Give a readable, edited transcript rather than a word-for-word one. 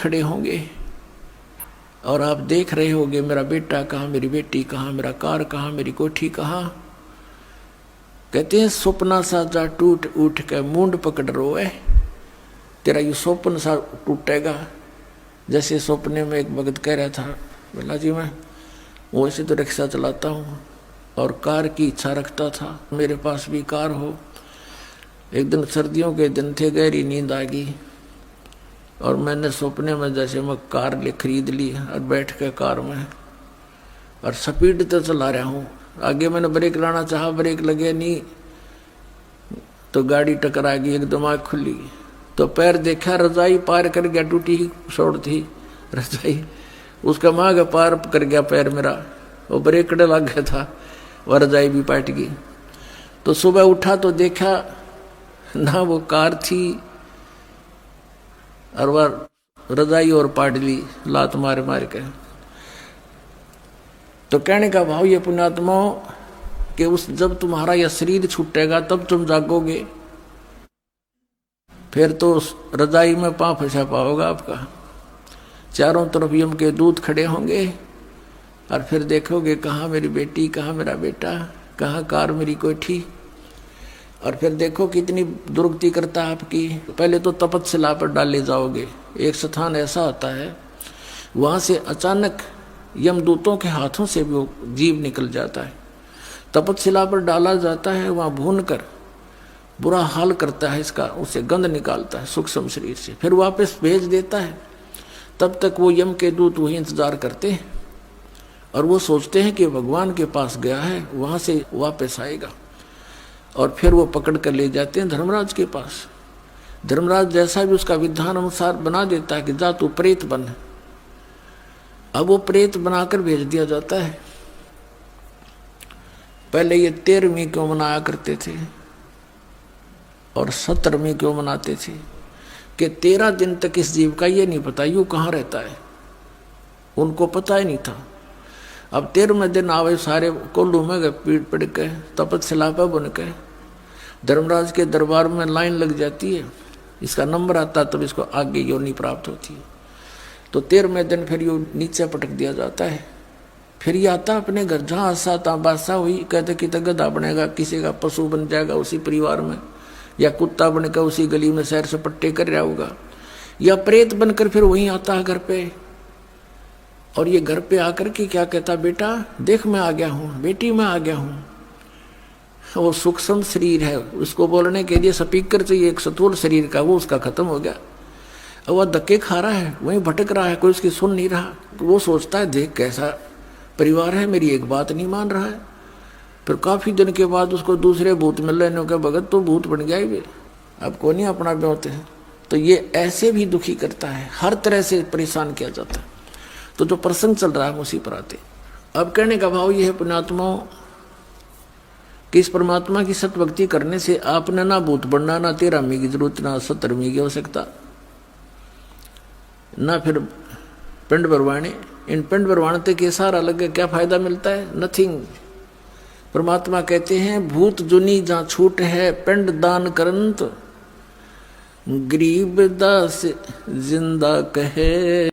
खड़े होंगे और आप देख रहे होगे मेरा बेटा कहाँ, मेरी बेटी कहाँ, मेरा कार कहाँ, मेरी कोठी कहाँ। कहते हैं स्वप्ना सा जा टूट उठ के मूंड पकड़ रोए, तेरा ये स्वप्न सा टूटेगा। जैसे सपने में एक भगत कह रहा था, बोला जी मैं वैसे तो रिक्शा चलाता हूँ और कार की इच्छा रखता था, मेरे पास भी कार हो। एक दिन सर्दियों के दिन थे, गहरी नींद आ गई और मैंने सपने में जैसे मैं कार ले खरीद ली और बैठ के कार में और स्पीड तो चला रहा हूँ। आगे मैंने ब्रेक लाना चाहा, ब्रेक लगे नहीं तो गाड़ी टकरा गई, एकदम आँख खुली तो पैर देखा, रजाई पार कर गया, टूटी ही छोड़ थी रजाई, उसका मांग पार कर गया पैर मेरा, वो ब्रेक लग गया था, वह रजाई भी पाट गई। तो सुबह उठा तो देखा ना वो कार थी और वह रजाई और पाट ली लात मार मार के। तो कहने का भाव ये पुण्यात्माओं कि उस जब तुम्हारा यह शरीर छूटेगा तब तुम जागोगे, फिर तो उस रजाई में पांव फंसा पाओगा आपका। चारों तरफ यम के दूत खड़े होंगे और फिर देखोगे कहाँ मेरी बेटी, कहाँ मेरा बेटा, कहाँ कार मेरी कोठी। और फिर देखो कितनी दुर्गति करता है आपकी। पहले तो तपस्या पर डाले जाओगे, एक स्थान ऐसा होता है वहाँ से अचानक यमदूतों के हाथों से भी वो जीव निकल जाता है। तपस्या पर डाला जाता है, वहाँ भून कर बुरा हाल करता है इसका, उसे गंध निकालता है सूक्ष्म शरीर से, फिर वापस भेज देता है। तब तक वो यम के दूत वही इंतजार करते हैं और वो सोचते हैं कि भगवान के पास गया है, वहाँ से वापस आएगा। और फिर वो पकड़ कर ले जाते हैं धर्मराज के पास। धर्मराज जैसा भी उसका विधान अनुसार बना देता है कि जा तू प्रेत बन। अब वो प्रेत बनाकर भेज दिया जाता है। पहले ये 13वीं क्यों मनाया करते थे और 17वीं क्यों मनाते थे कि 13 दिन तक इस जीव का ये नहीं पता यूं कहाँ रहता है, उनको पता ही नहीं था। अब 13वें दिन आवे सारे कोल्लू में गए, पीठ पड़ के तपस्या पर बन के धर्मराज के दरबार में लाइन लग जाती है, इसका नंबर आता तब इसको आगे योनि प्राप्त होती है। तो 13वें दिन फिर यू नीचे पटक दिया जाता है। फिर ये आता अपने घर, जहाँ आशा बादशाह हुई, कहते कि गधा बनेगा, किसी का पशु बन जाएगा उसी परिवार में, या कुत्ता बनकर उसी गली में सैर सपट्टे कर रहा होगा, या प्रेत बनकर फिर वहीं आता है घर पे। और ये घर पे आकर के क्या कहता, बेटा देख मैं आ गया हूँ, बेटी मैं आ गया हूँ। वो सूक्ष्म शरीर है, उसको बोलने के लिए स्पीकर चाहिए एक स्थूल शरीर का, वो उसका खत्म हो गया। अब वह धक्के खा रहा है, वहीं भटक रहा है, कोई उसकी सुन नहीं रहा। वो सोचता है देख कैसा परिवार है, मेरी एक बात नहीं मान रहा है। फिर काफ़ी दिन के बाद उसको दूसरे भूत मिल रहे हैं, भगत तो भूत बन गया ही, अब को नहीं अपना ब्योते हैं। तो ये ऐसे भी दुखी करता है, हर तरह से परेशान किया जाता है। तो जो प्रसंग चल रहा है उसी पर आते। अब कहने का भाव ये है पुण्यात्माओं कि इस परमात्मा की सतभक्ति करने से आपने ना भूत बनना, ना 13वीं की जरूरत, ना 17वीं की आवश्यकता, ना फिर पिंड भरवाने। इन पिंड भरवाने के सारा लगे क्या फायदा मिलता है? नथिंग। परमात्मा कहते हैं भूत जुनी जहाँ छूट है पिंड दान करंत, गरीब दास जिंदा कहे।